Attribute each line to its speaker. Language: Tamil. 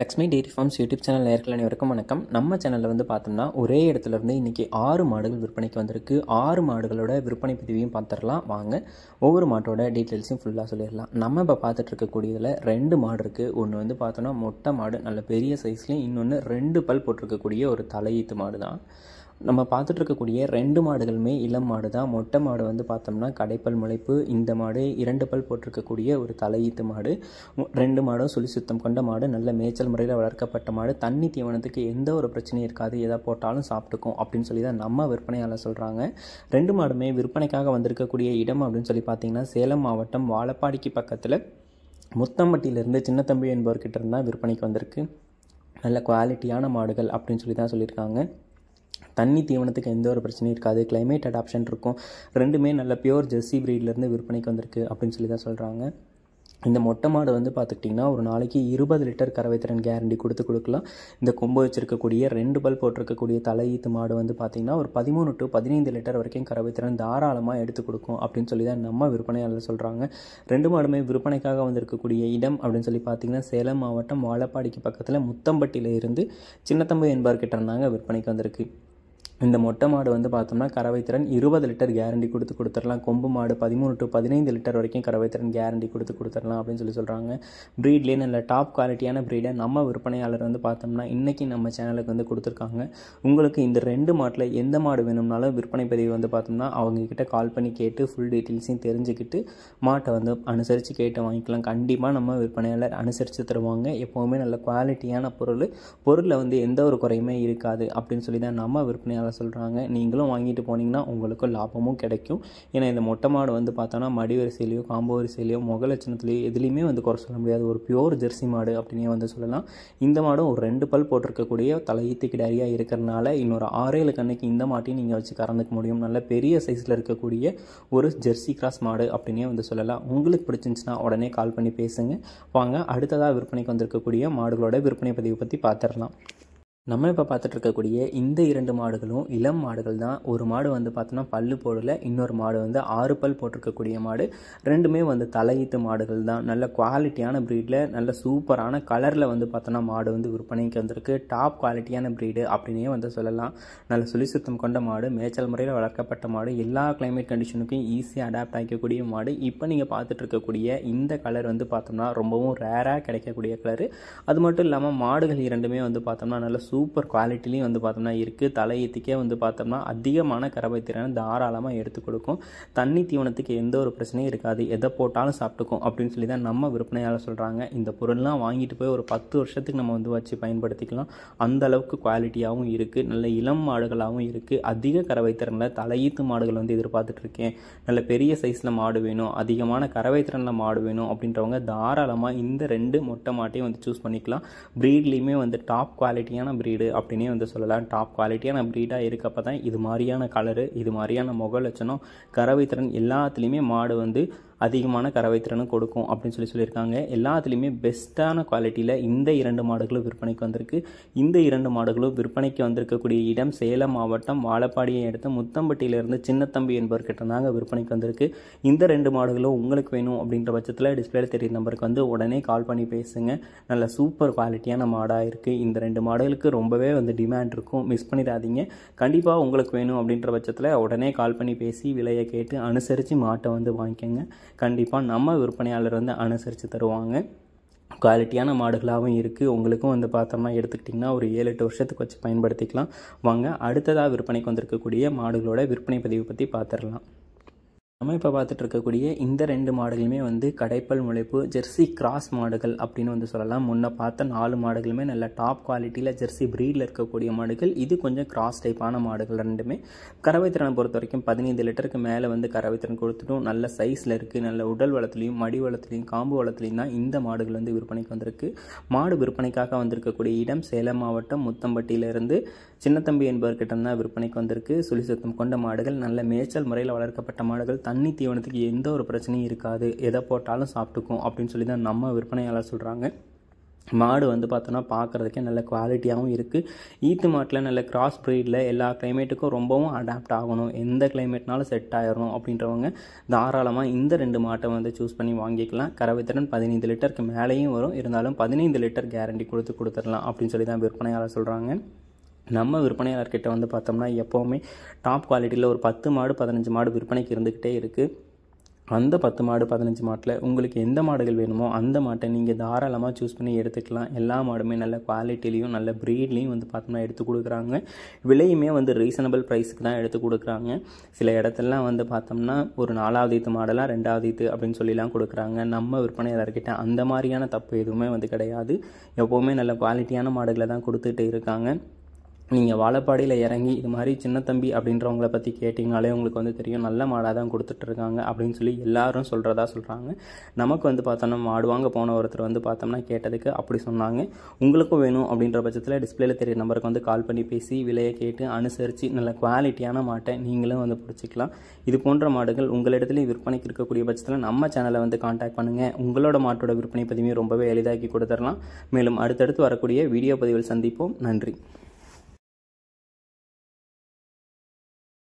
Speaker 1: Lakshmi dairy farms YouTube channel நேயர்கள் அனைவருக்கும் வணக்கம். நம்ம சேனலில் வந்து பார்த்தோம்னா ஒரே இடத்துல இருந்து இன்றைக்கி 6 மாடுகள் விற்பனைக்கு வந்திருக்கு. 6 மாடுகளோட விற்பனை பதிவையும் பார்த்துடலாம் வாங்க. ஒவ்வொரு மாட்டோட டீட்டெயில்ஸையும் ஃபுல்லாக சொல்லிடலாம். நம்ம இப்போ பார்த்துட்டு இருக்கக்கூடியதில் 2 மாடு இருக்குது. ஒன்று வந்து பார்த்தோன்னா மொட்டை மாடு, நல்ல பெரிய சைஸ்லேயும், இன்னொன்று 2 பல் போட்டிருக்கக்கூடிய ஒரு தலையீத்து மாடு தான். நம்ம பார்த்துட்டு இருக்கக்கூடிய 2 மாடுகளுமே இளம் மாடு தான். மொட்டை மாடு வந்து பார்த்தோம்னா கடைப்பல் முளைப்பு, இந்த மாடு 2 பல் போட்டிருக்கக்கூடிய ஒரு தலையீத்து மாடு. 2 மாடும் சுழி சுத்தம் கொண்ட மாடு, நல்ல மேய்ச்சல் முறையில் வளர்க்கப்பட்ட மாடு. தண்ணி தீவனத்துக்கு எந்த ஒரு பிரச்சனையும் இருக்காது, எதை போட்டாலும் சாப்பிட்டுக்கும் அப்படின்னு சொல்லி தான் நம்ம விற்பனையாளர் சொல்கிறாங்க. 2 மாடுமே விற்பனைக்காக வந்திருக்கக்கூடிய இடம் அப்படின்னு சொல்லி பார்த்தீங்கன்னா சேலம் மாவட்டம் வாழப்பாடிக்கு பக்கத்தில் முத்தம்பட்டியிலேருந்து சின்னத்தம்பி என்பவர்கிட்ட இருந்தால் விற்பனைக்கு வந்திருக்கு. நல்ல குவாலிட்டியான மாடுகள் அப்படின்னு சொல்லி தான் சொல்லியிருக்காங்க. தண்ணி தீவனத்துக்கு எந்த ஒரு பிரச்சனையும் இருக்காது, கிளைமேட் அடாப்ஷன் இருக்கும். 2மே நல்ல பியூர் ஜெர்சி ப்ரீட்லேருந்து விற்பனைக்கு வந்திருக்கு அப்படின்னு சொல்லி தான் சொல்கிறாங்க. இந்த மொட்டை மாடு வந்து பார்த்துக்கிட்டிங்கன்னா ஒரு நாளைக்கு 20 லிட்டர் கறவை திறன் கேரண்டி கொடுக்கலாம். இந்த கொம்பு வச்சுருக்கக்கூடிய 2 பல் போட்டிருக்கக்கூடிய தலையீத்து மாடு வந்து பார்த்திங்கன்னா ஒரு 13 to 15 லிட்டர் வரைக்கும் கறவை திறன் தாராளமாக எடுத்து கொடுக்கும் அப்படின்னு சொல்லி தான் நம்ம விற்பனையாளர் சொல்கிறாங்க. 2 மாடுமே விற்பனைக்காக வந்திருக்கக்கூடிய இடம் அப்படின்னு சொல்லி பார்த்திங்கன்னா சேலம் மாவட்டம் வாழப்பாடிக்கு பக்கத்தில் முத்தம்பட்டியில் இருந்து சின்னத்தம்பி என்பவர்கிட்ட இருந்தாங்க விற்பனைக்கு வந்திருக்கு. இந்த மொட்டை மாடு வந்து பார்த்தோம்னா கறவை திறன் 20 லிட்டர் கேரண்டி கொடுத்துடலாம். கொம்பு மாடு 13 to 15 லிட்டர் வரைக்கும் கறவை திறன் கேரண்டி கொடுத்துடலாம் அப்படின்னு சொல்லி சொல்கிறாங்க. ப்ரீட்லேயே நல்ல டாப் குவாலிட்டியான ப்ரீடை நம்ம விற்பனையாளர் வந்து பார்த்தோம்னா இன்றைக்கி நம்ம சேனலுக்கு வந்து கொடுத்துருக்காங்க. உங்களுக்கு இந்த 2 மாட்டில் எந்த மாடு வேணும்னாலும் விற்பனை பதிவு வந்து பார்த்தோம்னா அவங்கக்கிட்ட கால் பண்ணி கேட்டு ஃபுல் டீட்டெயில்ஸையும் தெரிஞ்சுக்கிட்டு மாட்டை வந்து அனுசரித்து கேட்டு வாங்கிக்கலாம். கண்டிப்பாக நம்ம விற்பனையாளர் அனுசரித்து தருவாங்க. எப்போவுமே நல்ல குவாலிட்டியான பொருளில் வந்து எந்த ஒரு குறையுமே இருக்காது அப்படின்னு சொல்லி தான் நம்ம விற்பனையாளர் சொல்கிறாங்க. நீங்களும் வாங்கிட்டு போனீங்கன்னா உங்களுக்கு லாபமும் கிடைக்கும். ஏன்னா இந்த மொட்டை மாடு வந்து பார்த்தோன்னா மடி வரிசையிலையோ காம்பு வரிசையிலையோ முக லட்சணத்துலையோ எதுலேயுமே வந்து குறை சொல்ல முடியாது. ஒரு பியூர் ஜெர்சி மாடு அப்படின்னே வந்து சொல்லலாம். இந்த மாடும் ஒரு 2 பல் போட்டிருக்கக்கூடிய தலையீத்து கிடாரியாக இருக்கிறனால இன்னொரு 6-7 கண்ணுக்கு இந்த மாட்டையும் நீங்கள் வச்சு கறந்துக்க முடியும். நல்ல பெரிய சைஸில் இருக்கக்கூடிய ஒரு ஜெர்சி கிராஸ் மாடு அப்படின்னே வந்து சொல்லலாம். உங்களுக்கு பிடிச்சிருந்துச்சுன்னா உடனே கால் பண்ணி பேசுங்க. வாங்க அடுத்ததாக விற்பனைக்கு வந்திருக்கக்கூடிய மாடுகளோட விற்பனை பதிவு பற்றி பார்த்துடலாம். நம்ம இப்போ பார்த்துட்டு இருக்கக்கூடிய இந்த 2 மாடுகளும் இளம் மாடுகள் தான். ஒரு மாடு வந்து பார்த்தோன்னா பல்லு போடல, இன்னொரு மாடு வந்து 6 பல் போட்டிருக்கக்கூடிய மாடு. 2மே வந்து தலையீத்து மாடுகள் தான். நல்ல குவாலிட்டியான ப்ரீடில் நல்ல சூப்பரான கலரில் வந்து பார்த்தோன்னா மாடு வந்து விற்பனைக்கு வந்திருக்கு. டாப் குவாலிட்டியான ப்ரீடு அப்படின்னே வந்து சொல்லலாம். நல்ல சுழி சுத்தம் கொண்ட மாடு, மேய்ச்சல் முறையில் வளர்க்கப்பட்ட மாடு, எல்லா கிளைமேட் கண்டிஷனுக்கும் ஈஸியாக அடாப்ட் ஆகிக்கக்கூடிய மாடு. இப்போ நீங்கள் பார்த்துட்டு இருக்கக்கூடிய இந்த கலர் வந்து பார்த்தோம்னா ரொம்பவும் ரேராக கிடைக்கக்கூடிய கலரு. அது மட்டும் இல்லாமல் மாடுகள் 2மே வந்து பார்த்தோம்னா நல்ல சூப்பர் குவாலிட்டிலையும் வந்து பார்த்தோம்னா இருக்குது. தலையீத்துக்கே வந்து பார்த்தோம்னா அதிகமான கறவை திறன் தாராளமாக எடுத்து கொடுக்கும். தண்ணி தீவனத்துக்கு எந்த ஒரு பிரச்சனையும் இருக்காது, எதை போட்டாலும் சாப்பிட்டுக்கும் அப்படின்னு சொல்லி தான் நம்ம விற்பனையாளர் சொல்கிறாங்க. இந்த பொருள்லாம் வாங்கிட்டு போய் ஒரு 10 வருஷத்துக்கு நம்ம வந்து வச்சு பயன்படுத்திக்கலாம். அந்த அளவுக்கு குவாலிட்டியாகவும் இருக்குது. நல்ல இளம் மாடுகளாகவும் இருக்குது. அதிக கறவை திறனில் தலையீத்து மாடுகள் வந்து எதிர்பார்த்துட்ருக்கேன், நல்ல பெரிய சைஸில் மாடு வேணும், அதிகமான கறவை திறனில் மாடு வேணும் அப்படின்றவங்க தாராளமாக இந்த 2 மொட்டை மாட்டையும் வந்து சூஸ் பண்ணிக்கலாம். ப்ரீட்லேயுமே வந்து டாப் குவாலிட்டியான ப்ரீடு அப்படின்னே வந்து சொல்லலாம். டாப் குவாலிட்டியான ப்ரீடாக இருக்கப்போ தான் இது மாதிரியான கலரு, இது மாதிரியான முக லட்சணம், கறவை திறன் எல்லாத்துலேயுமே மாடு வந்து அதிகமான கறவை திறனும் கொடுக்கும் அப்படின்னு சொல்லியிருக்காங்க. எல்லாத்துலேயுமே பெஸ்ட்டான குவாலிட்டியில் இந்த 2 மாடுகளும் விற்பனைக்கு வந்திருக்கு. இந்த 2 மாடுகளும் விற்பனைக்கு வந்திருக்கக்கூடிய இடம் சேலம் மாவட்டம் வாழப்பாடியை அடுத்த முத்தம்பட்டியிலிருந்து சின்னத்தம்பி என்பவர்கிட்ட தாங்க விற்பனைக்கு வந்திருக்கு. இந்த 2 மாடுகளும் உங்களுக்கு வேணும் அப்படின்ற பட்சத்தில் டிஸ்பிளேல தெரியுற நம்பருக்கு வந்து உடனே கால் பண்ணி பேசுங்க. நல்ல சூப்பர் குவாலிட்டியான மாடாக இருக்குது. இந்த 2 மாடுகளுக்கு ரொம்பவே வந்து டிமாண்ட் இருக்கும், மிஸ் பண்ணிடாதீங்க. கண்டிப்பாக உங்களுக்கு வேணும் அப்படின்ற பட்சத்தில் உடனே கால் பண்ணி பேசி விலையை கேட்டு அனுசரித்து மாட்டை வந்து வாங்கிக்கோங்க. கண்டிப்பாக நம்ம விற்பனையாளர் வந்து அனுசரித்து தருவாங்க. குவாலிட்டியான மாடுகளாகவும் இருக்குது. உங்களுக்கும் வந்து பார்த்தோம்னா எடுத்துக்கிட்டிங்கன்னா ஒரு 7-8 வருஷத்துக்கு வச்சு பயன்படுத்திக்கலாம். வாங்க அடுத்ததாக விற்பனைக்கு வந்திருக்கக்கூடிய மாடுகளோட விற்பனை பதிவு பற்றி பார்த்துடலாம். நம்ம இப்போ பார்த்துட்டு இருக்கக்கூடிய இந்த 2 மாடுகளுமே வந்து கடைப்பல் முளைப்பு ஜெர்சி கிராஸ் மாடுகள் அப்படின்னு வந்து சொல்லலாம். முன்ன பார்த்த 4 மாடுகளுமே நல்ல டாப் குவாலிட்டியில் ஜெர்சி ப்ரீடில் இருக்கக்கூடிய மாடுகள். இது கொஞ்சம் கிராஸ் டைப்பான மாடுகள். 2மே கறவை திறனை பொறுத்த வரைக்கும் 15 லிட்டருக்கு மேலே வந்து கறவை திறன் கொடுத்துட்டும் நல்ல சைஸில் இருக்குது. நல்ல உடல் வளத்துலையும் மடி வளத்துலையும் காம்பு வளத்துலையும் தான் இந்த மாடுகள் வந்து விற்பனைக்கு வந்திருக்கு. மாடு விற்பனைக்காக வந்திருக்கக்கூடிய இடம் சேலம் மாவட்டம் முத்தம்பட்டியிலிருந்து சின்னத்தம்பி என்பவர்கிட்ட தான் விற்பனைக்கு வந்திருக்கு. சுழி சுத்தம் கொண்ட மாடுகள், நல்ல மேய்ச்சல் முறையில் வளர்க்கப்பட்ட மாடுகள். தண்ணி தீவனத்துக்கு எந்த ஒரு பிரச்சனையும் இருக்காது, எதை போட்டாலும் சாப்பிட்டுக்கும் அப்படின்னு சொல்லி தான் நம்ம விற்பனையாளர் சொல்கிறாங்க. மாடு வந்து பார்த்தோன்னா பார்க்குறதுக்கே நல்ல குவாலிட்டியாகவும் இருக்குது. ஈத்து மாட்டில் நல்ல கிராஸ் ப்ரீடில் எல்லா கிளைமேட்டுக்கும் ரொம்பவும் அடாப்ட் ஆகணும், எந்த கிளைமேட்னாலும் செட் ஆயிடணும் அப்படின்றவங்க தாராளமாக இந்த 2 மாட்டை வந்து சூஸ் பண்ணி வாங்கிக்கலாம். கறவைத்திறன் 15 லிட்டருக்கு மேலேயும் வரும், இருந்தாலும் 15 லிட்டர் கேரண்டி கொடுத்துடலாம் அப்படின்னு சொல்லி தான் விற்பனையாளர் சொல்கிறாங்க. நம்ம விற்பனையாளர்கிட்ட வந்து பார்த்தோம்னா எப்போவுமே டாப் குவாலிட்டியில் ஒரு 10 மாடு 15 மாடு விற்பனைக்கு இருந்துக்கிட்டே இருக்குது. அந்த 10 மாடு 15 மாட்டில் உங்களுக்கு எந்த மாடுகள் வேணுமோ அந்த மாட்டை நீங்கள் தாராளமாக சூஸ் பண்ணி எடுத்துக்கலாம். எல்லா மாடுமே நல்ல குவாலிட்டிலையும் நல்ல ப்ரீட்லேயும் வந்து பார்த்தோம்னா எடுத்து கொடுக்குறாங்க. விலையுமே வந்து ரீசனபிள் ப்ரைஸுக்கு தான் எடுத்து கொடுக்குறாங்க. சில இடத்துலலாம் வந்து பார்த்தோம்னா ஒரு 4வது ஈத்து மாடெல்லாம் 2வது ஈத்து அப்படின்னு சொல்லிலாம் கொடுக்குறாங்க. நம்ம விற்பனையாளர்கிட்ட அந்த மாதிரியான தப்பு எதுவுமே வந்து கிடையாது. எப்போவுமே நல்ல குவாலிட்டியான மாடுகளை தான் கொடுத்துட்டு இருக்காங்க. நீங்கள் வாழப்பாடியில் இறங்கி இது மாதிரி சின்ன தம்பி அப்படின்றவங்கள பற்றி கேட்டிங்கனாலே உங்களுக்கு வந்து தெரியும், நல்ல மாடாக தான் கொடுத்துட்ருக்காங்க அப்படின்னு சொல்லி எல்லாரும் சொல்கிறாங்க. நமக்கு வந்து பார்த்தோம்னா மாடு வாங்க போன ஒருத்தர் வந்து பார்த்தோம்னா கேட்டதுக்கு அப்படி சொன்னாங்க. உங்களுக்கும் வேணும் அப்படின்ற பட்சத்தில் டிஸ்பிளேல தெரிய நம்பருக்கு வந்து கால் பண்ணி பேசி விலையை கேட்டு அனுசரித்து நல்ல குவாலிட்டியான மாட்டை நீங்களும் வந்து பிடிச்சிக்கலாம். இது போன்ற மாடுகள் உங்களிடத்துலேயும் விற்பனைக்கு இருக்கக்கூடிய பட்சத்தில் நம்ம சேனலை வந்து கான்டாக்ட் பண்ணுங்கள். உங்களோட மாட்டோட விற்பனை பதிவையும் ரொம்பவே எளிதாக்கி கொடுத்துடலாம். மேலும் அடுத்தடுத்து வரக்கூடிய வீடியோ பதிவில் சந்திப்போம். நன்றி.